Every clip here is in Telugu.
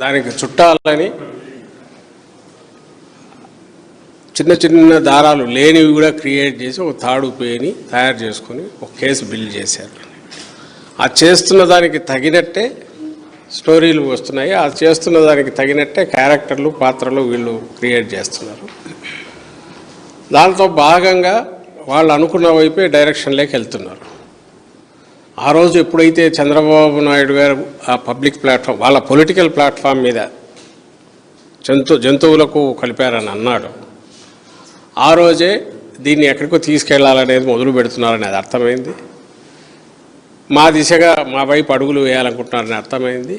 దానికి చుట్టాలని చిన్న చిన్న దారాలు లేనివి కూడా క్రియేట్ చేసి ఒక తాడు పేని తయారు చేసుకొని ఒక కేసు బిల్డ్ చేశారు. ఆ చేస్తున్న దానికి తగినట్టే స్టోరీలు వస్తున్నాయి. ఆ చేస్తున్న దానికి తగినట్టే క్యారెక్టర్లు పాత్రలు వీళ్ళు క్రియేట్ చేస్తున్నారు. దాంతో భాగంగా వాళ్ళు అనుకున్న వైపే డైరెక్షన్లోకి వెళ్తున్నారు. ఆ రోజు ఎప్పుడైతే చంద్రబాబు నాయుడు గారు ఆ పబ్లిక్ ప్లాట్ఫామ్ వాళ్ళ పొలిటికల్ ప్లాట్ఫామ్ మీద జంతువులకు కలిపారని అన్నాడు, ఆ రోజే దీన్ని ఎక్కడికో తీసుకెళ్లాలనేది మొదలు పెడుతున్నారనేది అర్థమైంది. మా దిశగా మా వైపు అడుగులు వేయాలనుకుంటున్నారని అర్థమైంది.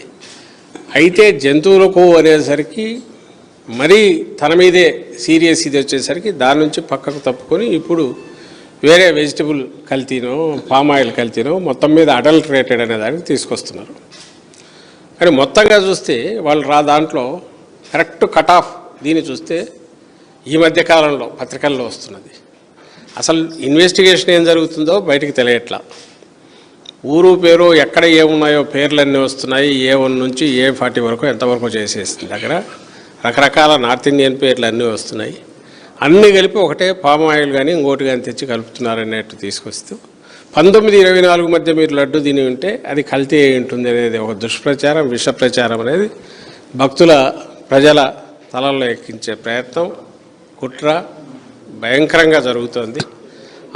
అయితే జంతువులకు అనేసరికి మరీ తన మీదే సీరియస్ ఇది వచ్చేసరికి దాని నుంచి పక్కకు తప్పుకొని ఇప్పుడు వేరే వెజిటబుల్ కల్తీనో పామ్ ఆయిల్ కల్తీనో మొత్తం మీద అడల్టరేటెడ్ అనే దానికి తీసుకొస్తున్నారు. కానీ మొత్తంగా చూస్తే వాళ్ళు దాంట్లో కరెక్ట్ కట్ ఆఫ్ దీన్ని చూస్తే ఈ మధ్యకాలంలో పత్రికల్లో వస్తున్నది. అసలు ఇన్వెస్టిగేషన్ ఏం జరుగుతుందో బయటికి తెలియట్లా. ఊరు పేరు ఎక్కడ ఏమున్నాయో పేర్లన్నీ వస్తున్నాయి. A1 నుంచి A40 వరకు ఎంతవరకు చేసేసింది దగ్గర రకరకాల నార్త్ ఇండియన్ పేర్లు అన్నీ వస్తున్నాయి. అన్నీ కలిపి ఒకటే పామ్ ఆయిల్ కానీ ఇంకోటి కానీ తెచ్చి కలుపుతున్నారనేట్టు తీసుకొస్తూ 1924 మధ్య మీరు లడ్డు తిని ఉంటే అది కల్తీ అయి ఉంటుంది అనేది ఒక దుష్ప్రచారం, విష ప్రచారం అనేది భక్తుల ప్రజల తలల్లో ఎక్కించే ప్రయత్నం, కుట్ర భయంకరంగా జరుగుతోంది.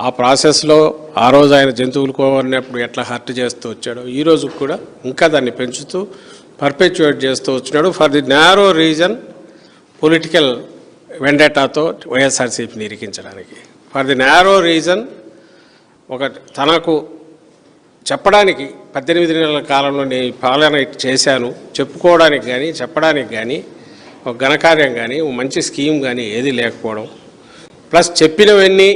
ఆ ప్రాసెస్లో ఆ రోజు ఆయన జంతువులు కోవన్నప్పుడు ఎట్లా హర్ట్ చేస్తూ వచ్చాడో ఈ రోజు కూడా ఇంకా దాన్ని పెంచుతూ పర్పెచ్యుయేట్ చేస్తూ వచ్చినాడు. For the narrow reason political వెండేటాతో వైఎస్ఆర్సీపీని ఇరికించడానికి, ఫర్ ది నారో రీజన్ ఒక తనకు చెప్పడానికి 18 నెలల కాలంలో నేను పాలన చేశాను చెప్పుకోవడానికి కానీ చెప్పడానికి కానీ ఒక ఘనకార్యం కానీ ఒక మంచి స్కీమ్ కానీ ఏది లేకపోవడం, ప్లస్ చెప్పినవన్నీ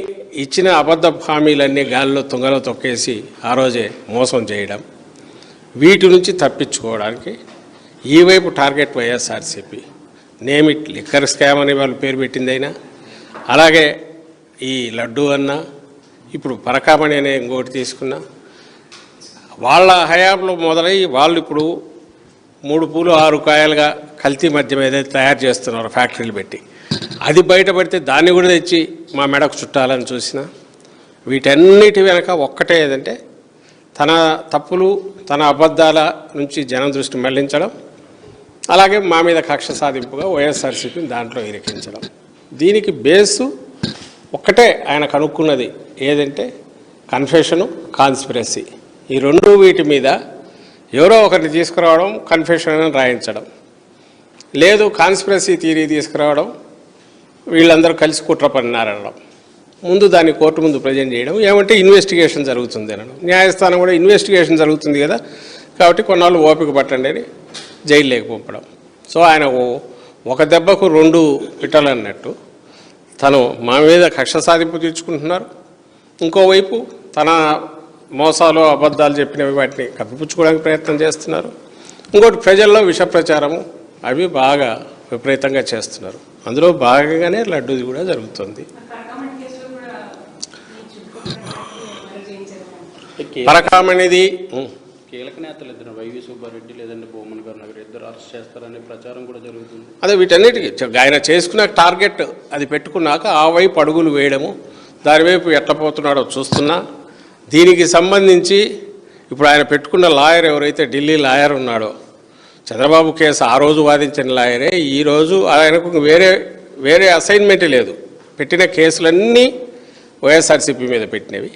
ఇచ్చిన అబద్ధ హామీలన్నీ గాలిలో తుంగలో తొక్కేసి ఆ రోజే మోసం చేయడం, వీటి నుంచి తప్పించుకోవడానికి ఈ వైపు target YSRCP. Name it liquor scam అని వాళ్ళు పేరు పెట్టిందైనా, అలాగే ఈ లడ్డు అన్నా, ఇప్పుడు పరకామణి అనే ఇంకోటి తీసుకున్నా, వాళ్ళ హయాంలో మొదలై వాళ్ళు ఇప్పుడు 3 పూలు 6 కాయలుగా కల్తీ మద్యం ఏదైతే తయారు చేస్తున్నారో ఫ్యాక్టరీలు పెట్టి, అది బయటపడితే దాన్ని కూడా తెచ్చి మా మెడకు చుట్టాలని చూసిన, వీటన్నిటి వెనక ఒక్కటే ఏదంటే తన తప్పులు తన అబద్ధాల నుంచి జనం దృష్టి మళ్లించడం, అలాగే మా మీద కక్ష సాధింపుగా వైఎస్ఆర్సీపీని దాంట్లో ఇరికించడం. దీనికి బేసు ఒక్కటే ఆయన కనుక్కున్నది ఏదంటే కన్ఫెషను, కాన్స్పిరసీ. ఈ రెండు వీటి మీద ఎవరో ఒకరిని తీసుకురావడం, కన్ఫెషన్ అని రాయించడం, లేదు కాన్స్పిరసీ థియరీ తీసుకురావడం, వీళ్ళందరూ కలిసి కుట్ర పన్నారనడం, ముందు దాన్ని కోర్టు ముందు ప్రజెంట్ చేయడం, ఏమంటే ఇన్వెస్టిగేషన్ జరుగుతుంది అనడం. న్యాయస్థానం కూడా ఇన్వెస్టిగేషన్ జరుగుతుంది కదా కాబట్టి కొన్నాళ్ళు ఓపిక పట్టండి అని జైల్లోకి పంపడం. సో ఆయన ఒక దెబ్బకు 2 పిట్టలు అన్నట్టు తను మా మీద కక్ష సాధింపు తీర్చుకుంటున్నారు, ఇంకోవైపు తన మోసాలు అబద్ధాలు చెప్పినవి వాటిని కప్పిపుచ్చుకోవడానికి ప్రయత్నం చేస్తున్నారు, ఇంకోటి ప్రజల్లో విష ప్రచారము అవి బాగా విపరీతంగా చేస్తున్నారు. అందులో భాగంగానే లడ్డూది కూడా జరుగుతుంది. పరకామణిది కీలక నేతలు ఇద్దరు వైవి సుబ్బారెడ్డి లేదంటే బొమ్మన్ గారు నగర్ ఇద్దరు అరెస్ట్ చేస్తారనే ప్రచారం కూడా జరుగుతుంది. అదే వీటన్నిటికీ ఆయన చేసుకున్న టార్గెట్ అది పెట్టుకున్నాక ఆ వైపు అడుగులు వేయడము, దాని వైపు ఎట్లా పోతున్నాడో చూస్తున్నా. దీనికి సంబంధించి ఇప్పుడు ఆయన పెట్టుకున్న లాయర్ ఎవరైతే ఢిల్లీ లాయర్ ఉన్నాడో, చంద్రబాబు కేసు ఆ రోజు వాదించిన లాయరే ఈరోజు ఆయనకు వేరే అసైన్మెంటే లేదు. పెట్టిన కేసులన్నీ వైఎస్ఆర్సీపీ మీద పెట్టినవి.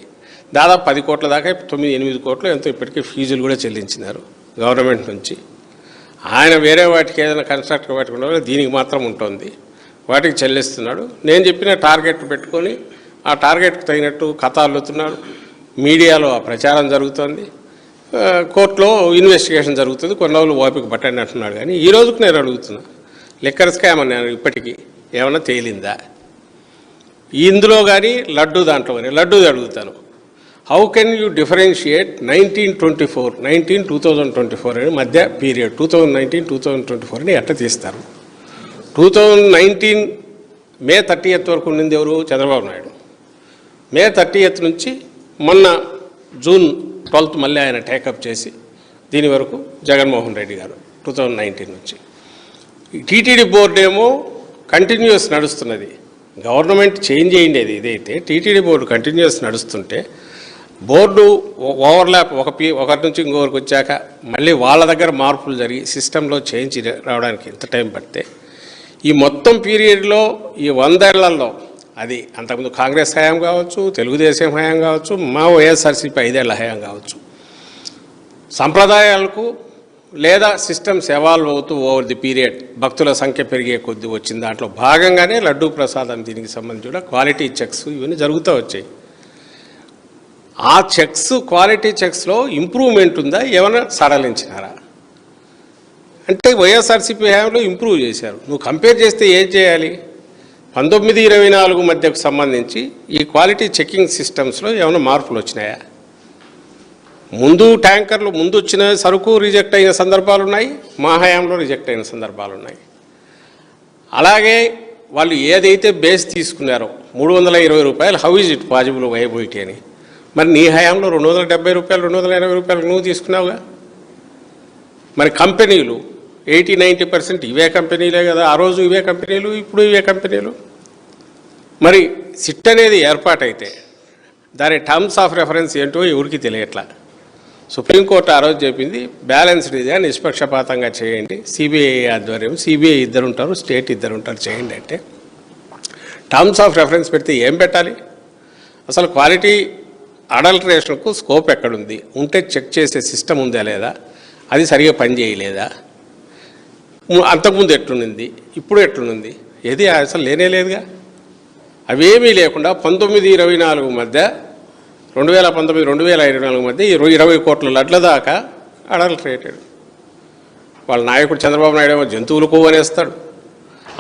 దాదాపు 10 కోట్ల దాకా 9-8 కోట్లు ఎంతో ఇప్పటికీ ఫీజులు కూడా చెల్లించినారు గవర్నమెంట్ నుంచి. ఆయన వేరే వాటికి ఏదైనా కన్స్ట్రక్టర్ పెట్టుకున్నా దీనికి మాత్రం ఉంటుంది, వాటికి చెల్లిస్తున్నాడు. నేను చెప్పిన టార్గెట్ పెట్టుకొని ఆ టార్గెట్కి తగినట్టు కథ అల్లుతున్నాడు. మీడియాలో ఆ ప్రచారం జరుగుతుంది, కోర్టులో ఇన్వెస్టిగేషన్ జరుగుతుంది, కొన్ని రోజులు ఓపిక పట్టండి అంటున్నాడు. కానీ ఈ రోజుకు నేను అడుగుతున్నా, లిక్కర్ స్కామ్ అన్నాను ఇప్పటికీ ఏమన్నా తేలిందా ఇందులో కానీ లడ్డు దాంట్లో కానీ? లడ్డూది అడుగుతాను, హౌ కెన్ యూ డిఫరెన్షియేట్ 2024 అని మధ్య పీరియడ్ 2019-2024 అని ఎట్లా తీస్తారు? 2019 మే 30th వరకు ఉండింది ఎవరు? చంద్రబాబు నాయుడు. మే 30th నుంచి మొన్న జూన్ 12th మళ్ళీ ఆయన టేకప్ చేసి దీని వరకు జగన్మోహన్ రెడ్డి గారు. 2019 నుంచి. టీటీడీ బోర్డు ఏమో కంటిన్యూస్ నడుస్తున్నది. గవర్నమెంట్ చేంజ్ అయ్యిండేది ఇదైతే టీటీడీ బోర్డు కంటిన్యూస్ నడుస్తుంటే బోర్డు ఓవర్లాప్ ఒకరి నుంచి ఇంకొకరికి వచ్చాక మళ్ళీ వాళ్ళ దగ్గర మార్పులు జరిగి సిస్టంలో చేంజ్ రావడానికి ఎంత టైం పడితే ఈ మొత్తం పీరియడ్లో ఈ 100 ఏళ్లలో అది అంతకుముందు కాంగ్రెస్ హయాం కావచ్చు, తెలుగుదేశం హయాం కావచ్చు, మా వైఎస్ఆర్సీపీ 5 ఏళ్ల హయాం కావచ్చు, సంప్రదాయాలకు లేదా సిస్టమ్స్ ఎవాల్వ్ అవుతూ ఓవర్ ది పీరియడ్ భక్తుల సంఖ్య పెరిగే కొద్దీ వచ్చిన దాంట్లో భాగంగానే లడ్డూ ప్రసాదం దీనికి సంబంధించి కూడా క్వాలిటీ చెక్స్ ఇవన్నీ జరుగుతూ వచ్చాయి. ఆ చెక్స్ క్వాలిటీ చెక్స్లో ఇంప్రూవ్మెంట్ ఉందా, ఏమైనా సడలించినారా అంటే వైఎస్ఆర్సీపీ హయాంలో ఇంప్రూవ్ చేశారు. నువ్వు కంపేర్ చేస్తే ఏం చేయాలి? 19-24 మధ్యకు సంబంధించి ఈ క్వాలిటీ చెకింగ్ సిస్టమ్స్లో ఏమైనా మార్పులు వచ్చినాయా? ముందు ట్యాంకర్లు ముందు వచ్చిన సరుకు రిజెక్ట్ అయిన సందర్భాలు ఉన్నాయి, మా హయాంలో రిజెక్ట్ అయిన సందర్భాలు ఉన్నాయి. అలాగే వాళ్ళు ఏదైతే బేస్ తీసుకున్నారో 320 రూపాయలు, how is it possible viability అని, మరి నీ హయాంలో 270 రూపాయలు 280 రూపాయలు నువ్వు తీసుకున్నావుగా. మరి కంపెనీలు 80-90% ఇవే కంపెనీలే కదా, ఆ రోజు ఇవే కంపెనీలు, ఇప్పుడు ఇవే కంపెనీలు. మరి సిట్ అనేది ఏర్పాటైతే దాని టర్మ్స్ ఆఫ్ రెఫరెన్స్ ఏంటో ఎవరికి తెలియట్లా. సుప్రీంకోర్టు ఆ రోజు చెప్పింది బ్యాలెన్స్డ్గా నిష్పక్షపాతంగా చేయండి, సిబిఐ ఆధ్వర్యం, సిబిఐ 2 ఉంటారు, స్టేట్ 2 ఉంటారు, చేయండి అంటే టర్మ్స్ ఆఫ్ రెఫరెన్స్ పెడితే ఏం పెట్టాలి? అసలు క్వాలిటీ అడల్టరేషన్కు స్కోప్ ఎక్కడుంది, ఉంటే చెక్ చేసే సిస్టమ్ ఉందా లేదా, అది సరిగా పనిచేయలేదా, అంతకుముందు ఎట్లుంది, ఇప్పుడు ఎట్లుంది, ఏది అసలు లేనే లేదుగా. అవేమీ లేకుండా 19-24 మధ్య 2019-2024 మధ్య 20 కోట్ల లడ్ల దాకా అడల్టరేటెడ్. వాళ్ళ నాయకుడు చంద్రబాబు నాయుడు ఏమో జంతువులు కొవ్వనేస్తాడు.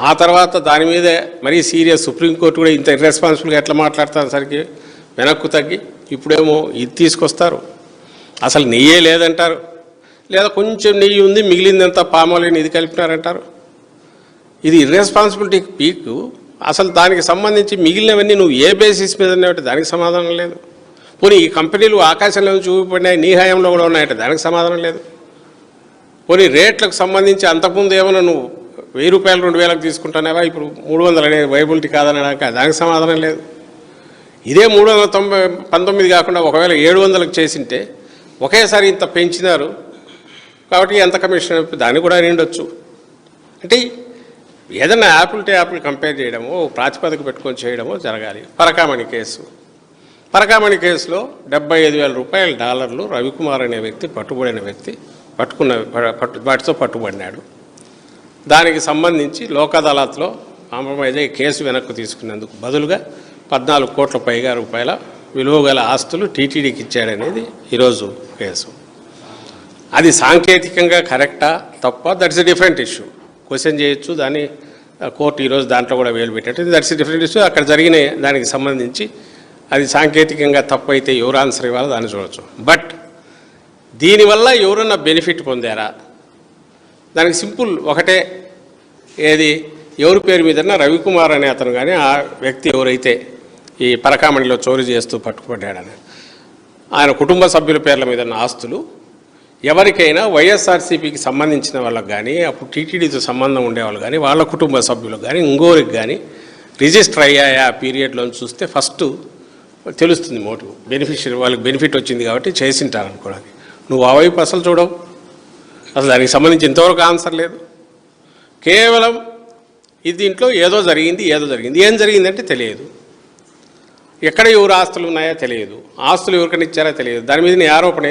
ఆ తర్వాత దాని మీద మరీ సీరియస్ సుప్రీంకోర్టు కూడా ఇంత ఇర్రెస్పాన్సిబుల్గా ఎట్లా మాట్లాడతారు సరికి వెనక్కు తగ్గి ఇప్పుడేమో ఇది తీసుకొస్తారు. అసలు నెయ్యే లేదంటారు, లేదా కొంచెం నెయ్యి ఉంది మిగిలిందంతా పామాయిల్ ఇది కలిపినారంటారు. ఇది ఇర్రెస్పాన్సిబిలిటీ పీక్. అసలు దానికి సంబంధించి మిగిలినవన్నీ నువ్వు ఏ బేసిస్ మీద ఉన్నాయంటే దానికి సమాధానం లేదు. పోనీ ఈ కంపెనీలు ఆకాశంలో చూపిపడినాయి, నీ హయాంలో కూడా ఉన్నాయంటే దానికి సమాధానం లేదు. పోనీ రేట్లకు సంబంధించి అంతకుముందు ఏమైనా నువ్వు 1000 రూపాయలు 2000కి తీసుకుంటున్నావా, ఇప్పుడు 300 అనేది వైబిలిటీ కాదనడానికి దానికి సమాధానం లేదు. ఇదే 319 కాకుండా ఒకవేళ 700కి చేసింటే ఒకేసారి ఇంత పెంచినారు కాబట్టి ఎంత కమిషన్ దాన్ని కూడా నిండొచ్చు. అంటే ఏదన్నా యాపిల్ టు యాపిల్ కంపేర్ చేయడమో ప్రాతిపదిక పెట్టుకొని చేయడమో జరగాలి. పరకామణి కేసులో 75,000 రూపాయల డాలర్లు రవికుమార్ అనే వ్యక్తి పట్టుబడిన వ్యక్తి వాటితో పట్టుబడినాడు. దానికి సంబంధించి లోక్ అదాలత్లో కాంప్రమైజ్ అయ్యి కేసు వెనక్కు తీసుకునేందుకు బదులుగా 14 కోట్ల పైగా రూపాయల విలువ గల ఆస్తులు టీటీడీకి ఇచ్చాడనేది ఈరోజు కేసు. అది సాంకేతికంగా కరెక్టా తప్ప that's a different issue. Question చేయొచ్చు దాన్ని, కోర్టు ఈరోజు దాంట్లో కూడా వేలు పెట్టేది. That's a different issue. అక్కడ జరిగిన దానికి సంబంధించి అది సాంకేతికంగా తప్పు అయితే ఎవరు ఆన్సర్ ఇవ్వాలో దాన్ని చూడవచ్చు. బట్ దీనివల్ల ఎవరన్నా బెనిఫిట్ పొందారా? దానికి సింపుల్ ఒకటే, ఏది ఎవరి పేరు మీదన్నా రవికుమార్ అనే అతను కానీ ఆ వ్యక్తి ఎవరైతే ఈ పరకామణిలో చోరీ చేస్తూ పట్టుకుపడ్డాడని ఆయన కుటుంబ సభ్యుల పేర్ల మీద ఉన్న ఆస్తులు ఎవరికైనా వైఎస్ఆర్సీపీకి సంబంధించిన వాళ్ళకి కానీ అప్పుడు టీటీడీతో సంబంధం ఉండేవాళ్ళు కానీ వాళ్ళ కుటుంబ సభ్యులకు కానీ ఇంకోరికి కానీ రిజిస్టర్ అయ్యాయా ఆ పీరియడ్లో చూస్తే ఫస్ట్ తెలుస్తుంది మోటివ్. బెనిఫిషియరీ వాళ్ళకి బెనిఫిట్ వచ్చింది కాబట్టి చేసింటారనుకోవడానికి. నువ్వు ఆ వైపు అసలు చూడవు. అసలు దానికి సంబంధించి ఇంతవరకు ఆన్సర్ లేదు. కేవలం ఇది దీంట్లో ఏదో జరిగింది ఏం జరిగిందంటే తెలియదు. ఎక్కడ ఎవరు ఆస్తులు ఉన్నాయో తెలియదు, ఆస్తులు ఎవరికైనా ఇచ్చారో తెలియదు. దాని మీద నీ ఆరోపణ